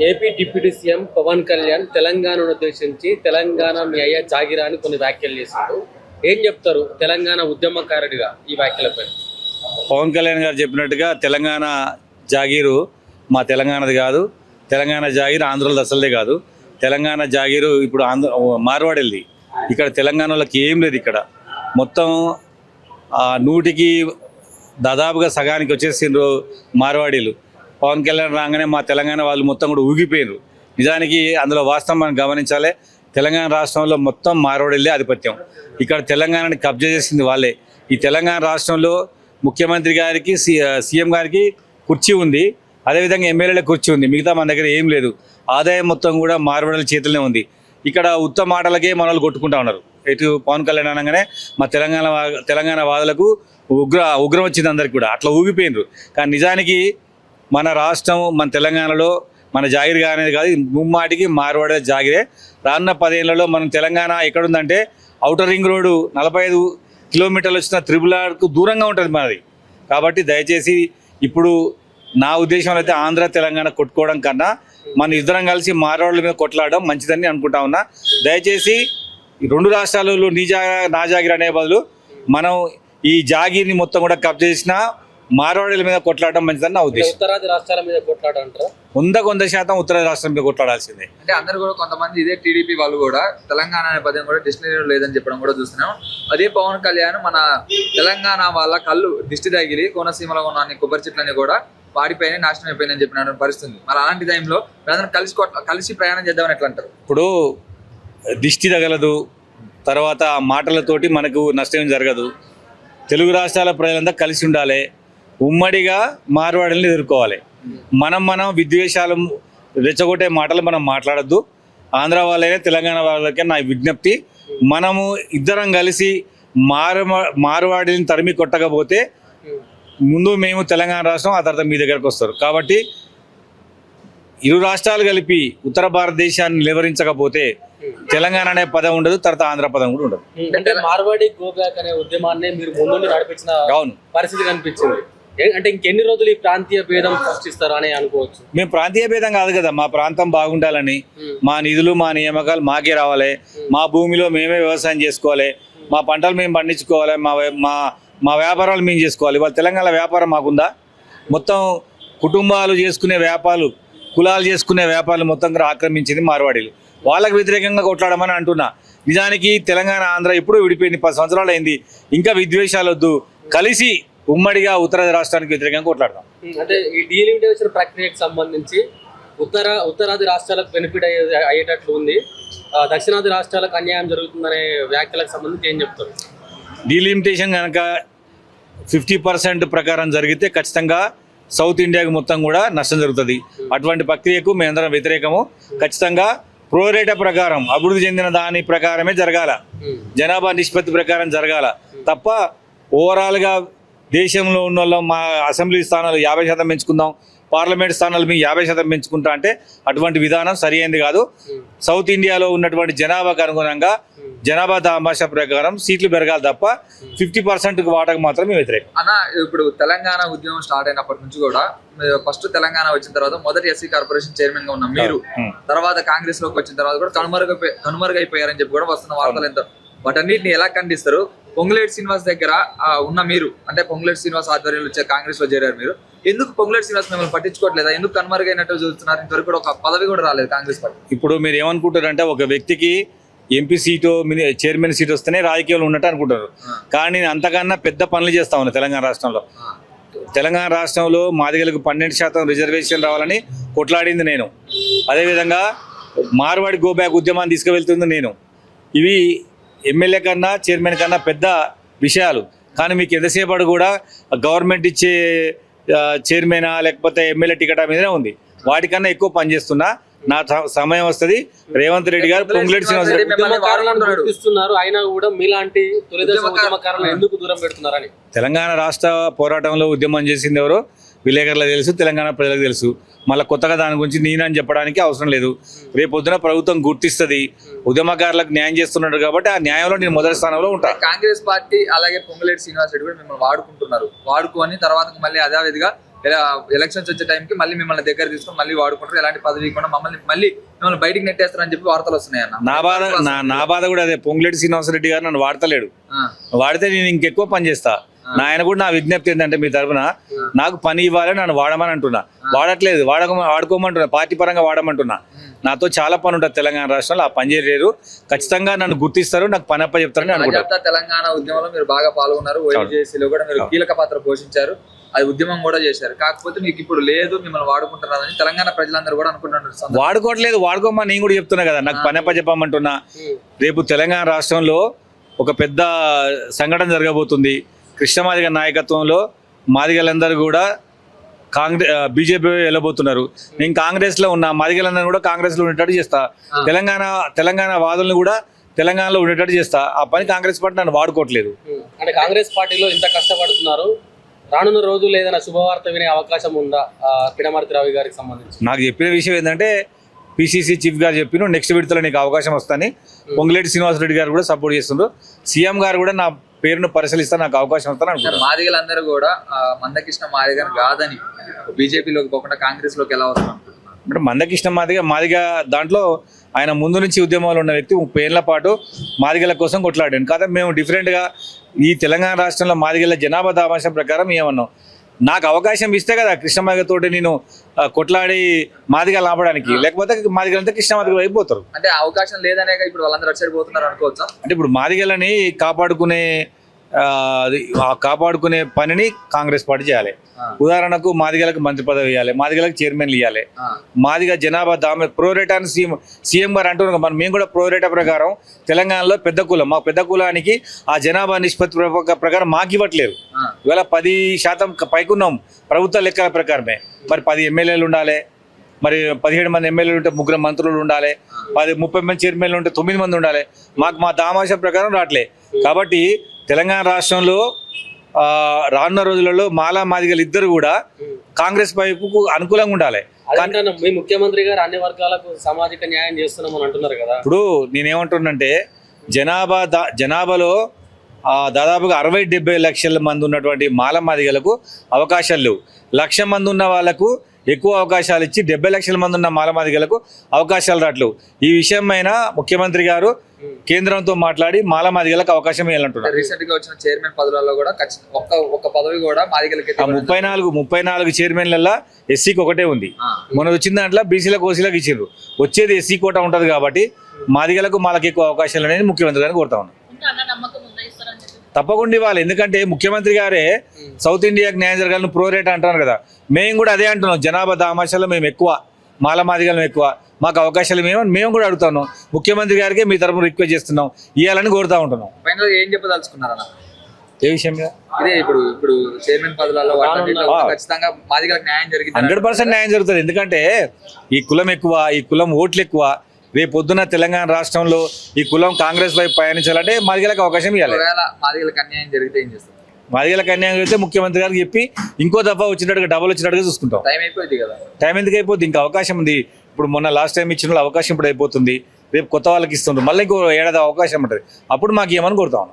AP deputy CM Pawan Kalyan తెలంగాణను ఉద్దేశించి తెలంగాణ మీ అయ్యా జాగిరా అని కొన్ని వ్యాఖ్యలు చేశారు. ఏం చెప్తారు తెలంగాణ ఉద్యమకారుడిగా ఈ వ్యాఖ్యలపై? పవన్ కళ్యాణ్ గారు చెప్పినట్టుగా తెలంగాణ జాగీరు మా తెలంగాణది కాదు. తెలంగాణ జాగీరు ఆంధ్రలో అసలుదే కాదు. తెలంగాణ జాగీరు ఇప్పుడు మార్వాడెళ్ళి ఇక్కడ తెలంగాణలోకి ఏం లేదు. ఇక్కడ మొత్తం 100కి దాదాపుగా సగానికి వచ్చేసిండ్రు మార్వాడీలు. పవన్ కళ్యాణ్ రాగానే మా తెలంగాణ వాళ్ళు మొత్తం కూడా ఊగిపోయినారు. నిజానికి అందులో వాస్తవం మనం గమనించాలి. తెలంగాణ రాష్ట్రంలో మొత్తం మార్వాడీలే ఆధిపత్యం. ఇక్కడ తెలంగాణని కబ్జా చేసింది వాళ్ళే. ఈ తెలంగాణ రాష్ట్రంలో ముఖ్యమంత్రి గారికి సీఎం గారికి కుర్చీ ఉంది, అదేవిధంగా ఎమ్మెల్యేల కుర్చీ ఉంది. మిగతా మన దగ్గర ఏం లేదు. ఆదాయం మొత్తం కూడా మార్వాడీల చేతుల్లోనే ఉంది. ఇక్కడ ఉత్తమ మాటలకే మన వాళ్ళు కొట్టుకుంటా ఉన్నారు. ఇటు పవన్ కళ్యాణ్ అనగానే మా తెలంగాణ వాదులకు ఉగ్రం వచ్చింది అందరికి కూడా. అట్లా ఊగిపోయినరు. కానీ నిజానికి మన రాష్ట్రం మన తెలంగాణలో మన జాగిరి అనేది కాదు, ముమ్మాటికి మార్వాడే జాగిరే. రానున్న 10 ఏళ్లలో మనం తెలంగాణ ఎక్కడుందంటే ఔటర్ రింగ్ రోడ్డు 45 కిలోమీటర్లు వచ్చిన త్రిపులార్కు దూరంగా ఉంటుంది మనది. కాబట్టి దయచేసి ఇప్పుడు నా ఉద్దేశంలో అయితే ఆంధ్ర తెలంగాణ కొట్టుకోవడం కన్నా మన ఇద్దరం కలిసి మార్వాడుల మీద కొట్లాడడం మంచిదని అనుకుంటా ఉన్నా. దయచేసి ఈ 2 రాష్ట్రాలలో నా జాగిరి అనే బదులు మనం ఈ జాగిరిని మొత్తం కూడా కబ్జా చేసిన మార్వాడీల మీద కొట్లాడడం మంచిదని నా ఉద్దేశం. ఉత్తరాది రాష్ట్రాల మీద కొట్లాడంటారా? 100% ఉత్తరాది రాష్ట్రం మీద కొట్లాడాల్సిందే. అంటే అందరు కూడా కొంతమంది ఇదే టీడీపీ వాళ్ళు కూడా తెలంగాణ అనే పదం కూడా డిక్షనరీలో లేదని చెప్పడం కూడా చూస్తున్నాం. అదే పవన్ కళ్యాణ్ మన తెలంగాణ వాళ్ళ కళ్ళు దిష్టి తగిలి కోనసీమలో ఉన్న అన్ని కొబ్బరి చెట్లని కూడా వాడిపోయినా నాశనం అయిపోయిందని చెప్పిన పరిస్థితుంది. మరి అలాంటి టైంలో కలిసి ప్రయాణం చేద్దామని ఎట్లా అంటారు? ఇప్పుడు దిష్టి తగలదు, తర్వాత మాటలతోటి మనకు నష్టం జరగదు. తెలుగు రాష్ట్రాల ప్రజలంతా కలిసి ఉండాలి, ఉమ్మడిగా మార్వాడీలను ఎదుర్కోవాలి. మనం విద్వేషాలు రెచ్చగొట్టే మాటలు మనం మాట్లాడద్దు. ఆంధ్ర వాళ్ళైనా తెలంగాణ వాళ్ళకే నా విజ్ఞప్తి, మనము ఇద్దరం కలిసి మార్వాడీలను తరిమి కొట్టకపోతే ముందు మేము తెలంగాణ రాష్ట్రం, ఆ తర్వాత మీ దగ్గరకు వస్తారు. కాబట్టి ఇరు రాష్ట్రాలు కలిపి ఉత్తర భారతదేశాన్ని నిలవరించకపోతే తెలంగాణ అనే పదం ఉండదు, తర్వాత ఆంధ్ర పదం కూడా ఉండదు. అంటే మార్వాడి గో బ్యాక్ అనే ఉద్యమాన్ని మీరు ముందు నడిపించిన పరిస్థితి కనిపించింది. అంటే ఇంకెన్ని రోజులు ఈ ప్రాంతీయ భేదం సృష్టిస్తారు అని అనుకోవచ్చు? మేము ప్రాంతీయ భేదం కాదు కదా, మా ప్రాంతం బాగుండాలని, మా నిధులు మా నియామకాలు మాకే రావాలి, మా భూమిలో మేమే వ్యవసాయం చేసుకోవాలి, మా పంటలు మేము పండించుకోవాలి, మా వ్యాపారాలు మేము చేసుకోవాలి. ఇవాళ తెలంగాణ వ్యాపారం మాకుందా? మొత్తం కుటుంబాలు చేసుకునే వ్యాపారాలు, కులాలు చేసుకునే వ్యాపారాలు మొత్తం కూడా ఆక్రమించింది మార్వాడీలు. వాళ్ళకు వ్యతిరేకంగా కొట్లాడమని అంటున్నా. నిజానికి తెలంగాణ ఆంధ్ర ఎప్పుడూ విడిపోయింది, 10 సంవత్సరాలు అయింది. ఇంకా విద్వేషాలు వద్దు, కలిసి ఉమ్మడిగా ఉత్తరాది రాష్ట్రానికి వ్యతిరేకంగా కొట్లాడదాం. అంటే ఈ డీలిమిటేషన్ ప్రక్రియకు సంబంధించి ఉత్తరాది రాష్ట్రాలకు బెనిఫిట్ అయ్యేటట్లు ఉంది, దక్షిణాది రాష్ట్రాలకు అన్యాయం జరుగుతుందనే వ్యాఖ్యలకు సంబంధించి ఏం చెప్తారు? డీలిమిటేషన్ కనుక 50% ప్రకారం జరిగితే ఖచ్చితంగా సౌత్ ఇండియాకి మొత్తం కూడా నష్టం జరుగుతుంది. అటువంటి ప్రక్రియకు మేమందరం వ్యతిరేకము. ఖచ్చితంగా ప్రోరేటా ప్రకారం అభివృద్ధి చెందిన దాని ప్రకారమే జరగాల, జనాభా నిష్పత్తి ప్రకారం జరగాల తప్ప ఓవరాల్గా దేశంలో ఉన్న వాళ్ళం మా అసెంబ్లీ స్థానాలు 50% పెంచుకుందాం, పార్లమెంట్ స్థానాలు మేము 50% పెంచుకుంటా అంటే అటువంటి విధానం సరి అయింది కాదు. సౌత్ ఇండియాలో ఉన్నటువంటి జనాభాకు అనుగుణంగా జనాభా దామాషా ప్రకారం సీట్లు పెరగాలి తప్ప 50% వాటకు మాత్రం మేము వ్యతిరేకం. అన్న, ఇప్పుడు తెలంగాణ ఉద్యమం స్టార్ట్ అయినప్పటి నుంచి కూడా ఫస్ట్ తెలంగాణ వచ్చిన తర్వాత మొదటి ఎస్సీ కార్పొరేషన్ చైర్మన్ గా ఉన్నాం మీరు, తర్వాత కాంగ్రెస్ లోకి వచ్చిన తర్వాత కూడా కనుమరుగైపోయారని చెప్పి కూడా వస్తున్న వార్తలు ఎంతో. వాటన్నిటిని ఎలా ఖండిస్తారు? పొంగులేటి శ్రీనివాస్ దగ్గర ఉన్న మీరు, అంటే పొంగులేటి శ్రీనివాస్ ఆధ్వర్యంలో వచ్చే కాంగ్రెస్ లో చేరారు మీరు, ఎందుకు పొంగులేటి శ్రీనివాస్ మిమ్మల్ని పట్టించుకోవట్లేదా? ఎందుకు కనుమరుగైనట్టు చూస్తున్నారు? ఇంతవరకు కూడా ఒక పదవి కూడా రాలేదు కాంగ్రెస్ పార్టీ. ఇప్పుడు మీరు ఏమనుకుంటారంటే ఒక వ్యక్తికి ఎంపీ సీటు చైర్మన్ సీట్ వస్తేనే రాజకీయాలు ఉన్నట్టు అనుకుంటారు. కానీ అంతకన్నా పెద్ద పనులు చేస్తా ఉన్నా తెలంగాణ రాష్ట్రంలో. తెలంగాణ రాష్ట్రంలో మాదిగలకు 12% రిజర్వేషన్ రావాలని కొట్లాడింది నేను. అదేవిధంగా మార్వాడి గో బ్యాక్ ఉద్యమాన్ని తీసుకువెళ్తుంది నేను. ఇవి ఎమ్మెల్యే కన్నా చైర్మన్ కన్నా పెద్ద విషయాలు. కానీ మీకు ఎంతసేపటి కూడా గవర్నమెంట్ ఇచ్చే చైర్మన్ లేకపోతే ఎమ్మెల్యే టికెట్ మీదనే ఉంది. వాటికన్నా ఎక్కువ పనిచేస్తున్నా. నా సమయం వస్తుంది. రేవంత్ రెడ్డి గారు పొంగులేటి శ్రీనివాస్ అయినా కూడా మీలాంటి ఎందుకు దూరం పెడుతున్నారని తెలంగాణ రాష్ట్ర పోరాటంలో ఉద్యమం చేసింది ఎవరో విలేకరులకు తెలుసు, తెలంగాణ ప్రజలకు తెలుసు. మళ్ళీ కొత్తగా దాని గురించి నేనని చెప్పడానికి అవసరం లేదు. రేపొద్దున ప్రభుత్వం గుర్తిస్తుంది, ఉద్యమకారులకు న్యాయం చేస్తున్నాడు కాబట్టి ఆ న్యాయంలో నేను మొదటి స్థానంలో ఉంటాను. కాంగ్రెస్ పార్టీ అలాగే పొంగులేటి శ్రీనివాస్ రెడ్డి కూడా మిమ్మల్ని వాడుకుంటున్నారు. వాడుకొని తర్వాత మళ్ళీ అదేవిధంగా ఎలక్షన్స్ వచ్చే టైంకి మళ్ళీ మిమ్మల్ని దగ్గర తీసుకొని మళ్ళీ వాడుకుంటారు, ఎలాంటి పదవి కూడా మిమ్మల్ని బయటికి నెట్టేస్తారని చెప్పి వార్తలు వస్తున్నాయి అన్న. నా బాధ కూడా అదే. పొంగులేటి శ్రీనివాసరెడ్డి గారు నన్ను వాడతలేడు. వాడితే నేను ఇంకెక్కువ పని చేస్తా. ఆయన కూడా నా విజ్ఞప్తి ఏంటంటే మీ తరఫున నాకు పని ఇవ్వాలి, నన్ను వాడమని అంటున్నా. వాడట్లేదు, వాడుకోమంటున్నా, పార్టీ పరంగా వాడమంటున్నా. నాతో చాలా పని ఉంటుంది తెలంగాణ రాష్ట్రంలో, ఆ పని చేయలేరు. ఖచ్చితంగా నన్ను గుర్తిస్తారు, నాకు పని అప్ప చెప్తారని అనుకుంటా. తెలంగాణ ఉద్యమంలో మీరు బాగా పాల్గొన్నారు, ఓఎన్జీసీలో కూడా మీరు కీలక పాత్ర పోషించారు, అది ఉద్యమం కూడా చేశారు. కాకపోతే మీకు ఇప్పుడు లేదు, మిమ్మల్ని వాడుకుంటున్నారని తెలంగాణ ప్రజలందరూ కూడా అనుకుంటున్నారు. వాడుకోవట్లేదు, వాడుకోమని నేను కూడా చెప్తున్నా కదా, నాకు పని అప్ప చెప్పమంటున్నా. రేపు తెలంగాణ రాష్ట్రంలో ఒక పెద్ద సంఘటన జరగబోతుంది. కృష్ణమాదిగ నాయకత్వంలో మాదిగలందరూ కూడా బీజేపీ వెళ్ళబోతున్నారు. నేను కాంగ్రెస్ లో ఉన్నా, మాదిగలందరూ కూడా కాంగ్రెస్ లో ఉండేటట్టు చేస్తా. తెలంగాణ వాదులను కూడా తెలంగాణలో ఉండేటట్టు చేస్తా. ఆ పని కాంగ్రెస్ పార్టీ నన్ను వాడుకోవట్లేదు. అంటే కాంగ్రెస్ పార్టీలో ఇంత కష్టపడుతున్నారు, రానున్న రోజులు ఏదైనా శుభవార్త వినే అవకాశం ఉందా పినమర్తి రవి గారికి సంబంధించి? నాకు చెప్పిన విషయం ఏంటంటే పిసిసి చీఫ్ గారు చెప్పిన నెక్స్ట్ విడతలో నీకు అవకాశం వస్తాని. పొంగులేటి శ్రీనివాసరెడ్డి గారు కూడా సపోర్ట్ చేస్తుండ్రు. సీఎం గారు కూడా నా పేరును పరిశీలిస్తా, నాకు అవకాశం వస్తాను అనుకుంటున్నారు. మాదిగలందరూ కూడా మందకృష్ణ మాదిగని కాదని బీజేపీలోకి పోకుండా కాంగ్రెస్ లోకి ఎలా వస్తాం అనుకుంటున్నారు? అంటే మందకృష్ణ మాదిగ దాంట్లో ఆయన ముందు నుంచి ఉద్యమాలు ఉన్న వ్యక్తి. 30 ఏళ్ల పాటు మాదిగల కోసం కొట్లాడాను. కాదా మేము డిఫరెంట్గా ఈ తెలంగాణ రాష్ట్రంలో మాదిగల జనాభా దామాషం ప్రకారం ఏమన్నాం, నాకు అవకాశం ఇస్తే కదా కృష్ణమాదిగతోటి నేను కొట్లాడి మాదిగలు ఆపడానికి, లేకపోతే మాదిగలంతా కృష్ణమాదిగలు అయిపోతారు. అంటే అవకాశం లేదనే ఇప్పుడు వాళ్ళందరూ అటు సైడ్ పోతున్నారు అనుకోవచ్చా? అంటే ఇప్పుడు మాదిగలని కాపాడుకునే పనిని కాంగ్రెస్ పార్టీ చేయాలి. ఉదాహరణకు మాదిగలకు మంత్రి పదవి ఇవ్వాలి, మాదిగలకు చైర్మన్లు ఇవ్వాలి. మాదిగ జనాభా ప్రోరేటా అని సీఎం గారు అంటున్నారు. మనం మేము కూడా ప్రోరేటా ప్రకారం తెలంగాణలో పెద్ద కులం, మా పెద్ద కులానికి ఆ జనాభా నిష్పత్తి ప్రకారం మాకు ఇవ్వట్లేదు. ఇవాళ 10% పైకున్నాం ప్రభుత్వ లెక్కల ప్రకారమే. మరి 10 ఎమ్మెల్యేలు ఉండాలి, మరి 17 మంది ఎమ్మెల్యేలు ఉంటే 3 మంత్రులు ఉండాలి, 30 మంది చైర్మన్లు ఉంటే 9 మంది ఉండాలి. మాకు మా దామాషం ప్రకారం రావట్లే. కాబట్టి తెలంగాణ రాష్ట్రంలో రానున్న రోజులలో మాదిగలు ఇద్దరు కూడా కాంగ్రెస్ వైపుకు అనుకూలంగా ఉండాలి. మీ ముఖ్యమంత్రి గారు అన్ని వర్గాలకు సామాజిక న్యాయం చేస్తున్నామని అంటున్నారు కదా. ఇప్పుడు నేనేమంటున్నానంటే జనాభాలో దాదాపుగా 60-70 లక్షల మంది ఉన్నటువంటి మాదిగలకు అవకాశాలు లేవు. 1,00,000 మంది ఉన్న వాళ్ళకు ఎక్కువ అవకాశాలు ఇచ్చి 70 లక్షల మంది ఉన్న మాదిగలకు అవకాశాలు రావట్లేవు. ఈ విషయమైన ముఖ్యమంత్రి గారు కేంద్రంతో మాట్లాడి మాదిగలకు అవకాశం ఇవ్వాలంటున్నారు. రీసెంట్ గా వచ్చిన చైర్మన్ పదవులలో కూడా ఒక్క పదవి కూడా మాదిగలకి 34 చైర్మన్లలో ఎస్సీకి ఒకటే ఉంది. మొన్న వచ్చిన దాంట్లో బీసీలకు ఓసీలకు ఇచ్చిండ్రు. వచ్చేది ఎస్సీ కోటా ఉంటది కాబట్టి మాదిగలకు మాలకు ఎక్కువ అవకాశాలు అనేది ముఖ్యమంత్రి గారిని కోరుతా ఉన్నాం. తప్పకుండా ఇవ్వాలి. ఎందుకంటే ముఖ్యమంత్రి గారే సౌత్ ఇండియాకి న్యాయం జరగాలని ప్రోరేట్ అంటున్నారు కదా. మేము కూడా అదే అంటున్నాం. జనాభా దామాషాల్లో మేము ఎక్కువ, మాదిగలం ఎక్కువ, మాకు అవకాశాలు మేము కూడా అడుగుతున్నాం. ముఖ్యమంత్రి గారికి మీ తరఫున రిక్వెస్ట్ చేస్తున్నాం, ఇవ్వాలని కోరుతా ఉంటున్నాం. ఏం చెప్పదలుచుకున్నారన్న ఏ విషయం? ఇదే ఇప్పుడు చైర్మన్ పదవులలో ఖచ్చితంగా మాదిగలకు న్యాయం జరిగింది, 100% న్యాయం జరుగుతుంది. ఎందుకంటే ఈ కులం ఎక్కువ, ఈ కులం ఓట్లు ఎక్కువ. రేపు పొద్దున తెలంగాణ రాష్ట్రంలో ఈ కులం కాంగ్రెస్ వైపు పయనించాలంటే మాదిగలకు అవకాశం ఇవ్వాలి. మాదిగలకు అన్యాయం జరిగితే ఏం చేస్తారు? మాదిగలకు అన్యాయం జరిగితే ముఖ్యమంత్రి గారికి చెప్పి ఇంకో దఫా వచ్చినట్టుగా డబుల్ వచ్చినట్టుగా చూసుకుంటాం. టైం అయిపోయింది కదా. టైం ఎందుకు అయిపోతుంది? ఇంకా అవకాశం ఉంది. ఇప్పుడు మొన్న లాస్ట్ టైం ఇచ్చిన అవకాశం ఇప్పుడు అయిపోతుంది. రేపు కొత్త వాళ్ళకి ఇస్తుంది, మళ్ళీ ఇంకో ఏడాది అవకాశం ఉంటుంది. అప్పుడు మాకు ఏమని కోరుతా ఉన్నాం.